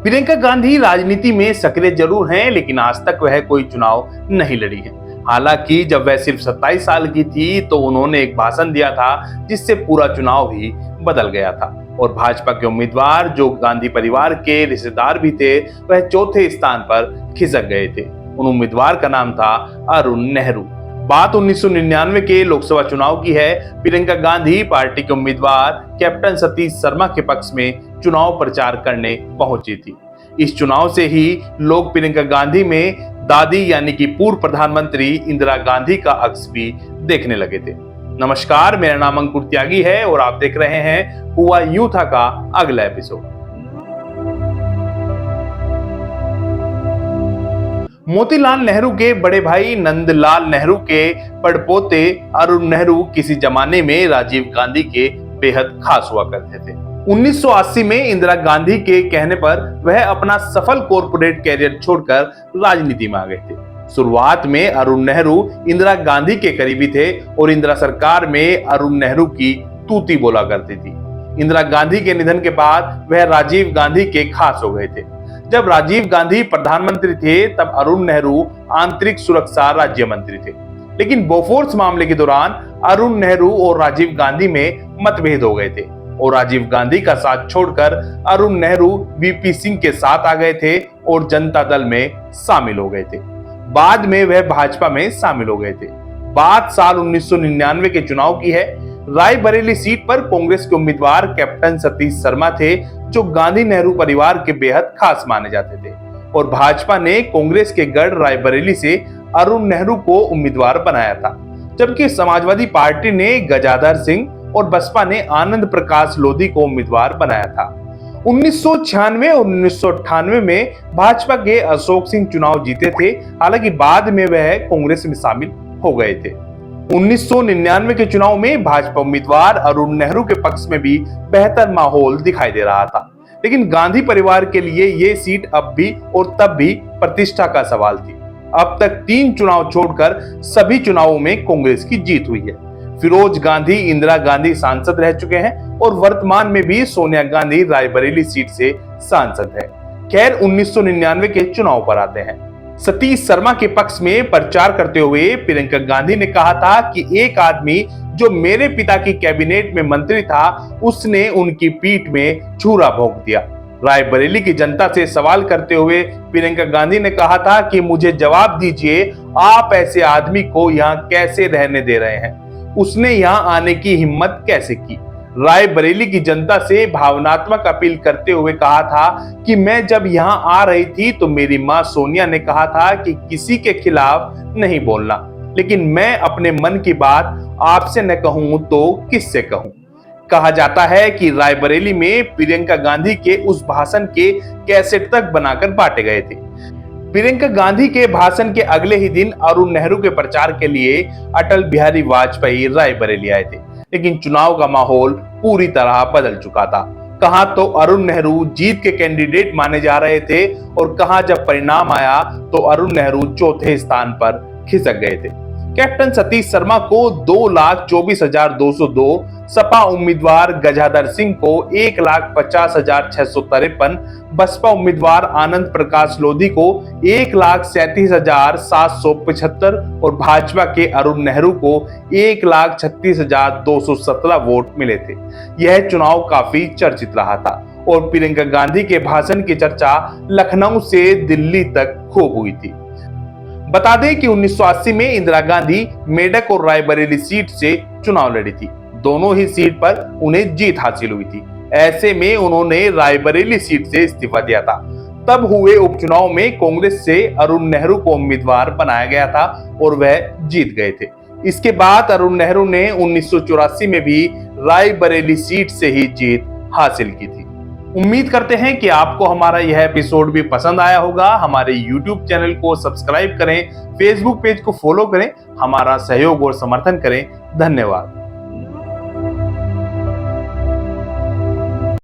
प्रियंका गांधी राजनीति में सक्रिय जरूर हैं, लेकिन आज तक वह कोई चुनाव नहीं लड़ी है। हालांकि जब वह सिर्फ 27 साल की थी तो उन्होंने एक भाषण दिया था जिससे पूरा चुनाव ही बदल गया था और भाजपा के उम्मीदवार जो गांधी परिवार के रिश्तेदार भी थे वह चौथे स्थान पर खिसक गए थे। उन उम्मीदवार का नाम था अरुण नेहरू। बात 1999 के लोकसभा चुनाव की है। प्रियंका गांधी पार्टी के उम्मीदवार कैप्टन सतीश शर्मा के पक्ष में चुनाव प्रचार करने पहुंची थी। इस चुनाव से ही लोग प्रियंका गांधी में दादी यानी कि पूर्व प्रधानमंत्री इंदिरा गांधी का अक्स भी देखने लगे थे। नमस्कार, मेरा नाम अंकुर त्यागी है और आप देख रहे हैं हुआ यूं था का अगला एपिसोड। मोतीलाल नेहरू के बड़े भाई नंदलाल नेहरू के पड़पोते अरुण नेहरू किसी जमाने में राजीव गांधी के बेहद खास हुआ करते थे। 1980 में इंदिरा गांधी के कहने पर वह अपना सफल कॉर्पोरेट कैरियर छोड़कर राजनीति में आ गए थे। शुरुआत में अरुण नेहरू इंदिरा गांधी के करीबी थे और इंदिरा सरकार में अरुण नेहरू की तूती बोला करती थी। इंदिरा गांधी के निधन के बाद वह राजीव गांधी के खास हो गए थे। जब राजीव गांधी प्रधानमंत्री थे तब अरुण नेहरू आंतरिक सुरक्षा राज्य मंत्री थे, लेकिन बोफोर्स मामले के दौरान अरुण नेहरू और राजीव गांधी में मतभेद हो गए थे और राजीव गांधी का साथ छोड़कर अरुण नेहरू वीपी सिंह के साथ आ गए थे और जनता दल में शामिल हो गए थे। बाद में वह भाजपा में शामिल हो गए थे। बात साल 1999 के चुनाव की है। रायबरेली सीट पर कांग्रेस के उम्मीदवार कैप्टन सतीश शर्मा थे जो गांधी नेहरू परिवार के बेहद खास माने जाते थे और भाजपा ने कांग्रेस के गढ़ रायबरेली से अरुण नेहरू को उम्मीदवार बनाया था, जबकि समाजवादी पार्टी ने गजाधर सिंह और बसपा ने आनंद प्रकाश लोधी को उम्मीदवार बनाया था। 1996 और 1998 में भाजपा के अशोक सिंह चुनाव जीते थे, हालांकि बाद में वह कांग्रेस में शामिल हो गए थे। 1999 के चुनाव में भाजपा उम्मीदवार अरुण नेहरू के पक्ष में भी बेहतर माहौल दिखाई दे रहा था, लेकिन गांधी परिवार के लिए ये सीट अब भी और तब भी प्रतिष्ठा का सवाल थी। अब तक 3 चुनाव छोड़कर सभी चुनावों में कांग्रेस की जीत हुई है। फिरोज गांधी इंदिरा गांधी सांसद रह चुके हैं और वर्तमान में भी सोनिया गांधी रायबरेली सीट से सांसद है। खैर, 1999 के चुनाव पर आते हैं। सतीश शर्मा के पक्ष में प्रचार करते हुए प्रियंका गांधी ने कहा था कि एक आदमी जो मेरे पिता की कैबिनेट में मंत्री था उसने उनकी पीठ में छुरा भोंक दिया। रायबरेली की जनता से सवाल करते हुए प्रियंका गांधी ने कहा था कि मुझे जवाब दीजिए, आप ऐसे आदमी को यहाँ कैसे रहने दे रहे हैं? उसने यहाँ आने की हिम्मत कैसे की? रायबरेली की जनता से भावनात्मक अपील करते हुए कहा था कि मैं जब यहाँ आ रही थी तो मेरी माँ सोनिया ने कहा था कि किसी के खिलाफ नहीं बोलना, लेकिन मैं अपने मन की बात आपसे न कहूं तो किससे कहूं। कहा जाता है कि रायबरेली में प्रियंका गांधी के उस भाषण के कैसेट तक बनाकर बांटे गए थे। प्रियंका गांधी के भाषण के अगले ही दिन अरुण नेहरू के प्रचार के लिए अटल बिहारी वाजपेयी रायबरेली आए थे, लेकिन चुनाव का माहौल पूरी तरह बदल चुका था। कहां तो अरुण नेहरू जीत के कैंडिडेट माने जा रहे थे और कहां जब परिणाम आया तो अरुण नेहरू चौथे स्थान पर खिसक गए थे। कैप्टन सतीश शर्मा को 2,24,202, सपा उम्मीदवार गजाधर सिंह को 1,50,653, बसपा उम्मीदवार आनंद प्रकाश लोधी को 1,37,775 और भाजपा के अरुण नेहरू को 1,36,217 वोट मिले थे। यह चुनाव काफी चर्चित रहा था और प्रियंका गांधी के भाषण की चर्चा लखनऊ से दिल्ली तक खूब हुई थी। बता दें कि 1980 में इंदिरा गांधी मेडक और रायबरेली सीट से चुनाव लड़ी थी। दोनों ही सीट पर उन्हें जीत हासिल हुई थी। ऐसे में उन्होंने रायबरेली सीट से इस्तीफा दिया था। तब हुए उपचुनाव में कांग्रेस से अरुण नेहरू को उम्मीदवार बनाया गया था और वह जीत गए थे। इसके बाद अरुण नेहरू ने 1984 में भी रायबरेली सीट से ही जीत हासिल की थी। उम्मीद करते हैं कि आपको हमारा यह एपिसोड भी पसंद आया होगा। हमारे YouTube चैनल को सब्सक्राइब करें, Facebook पेज को फॉलो करें, हमारा सहयोग और समर्थन करें। धन्यवाद।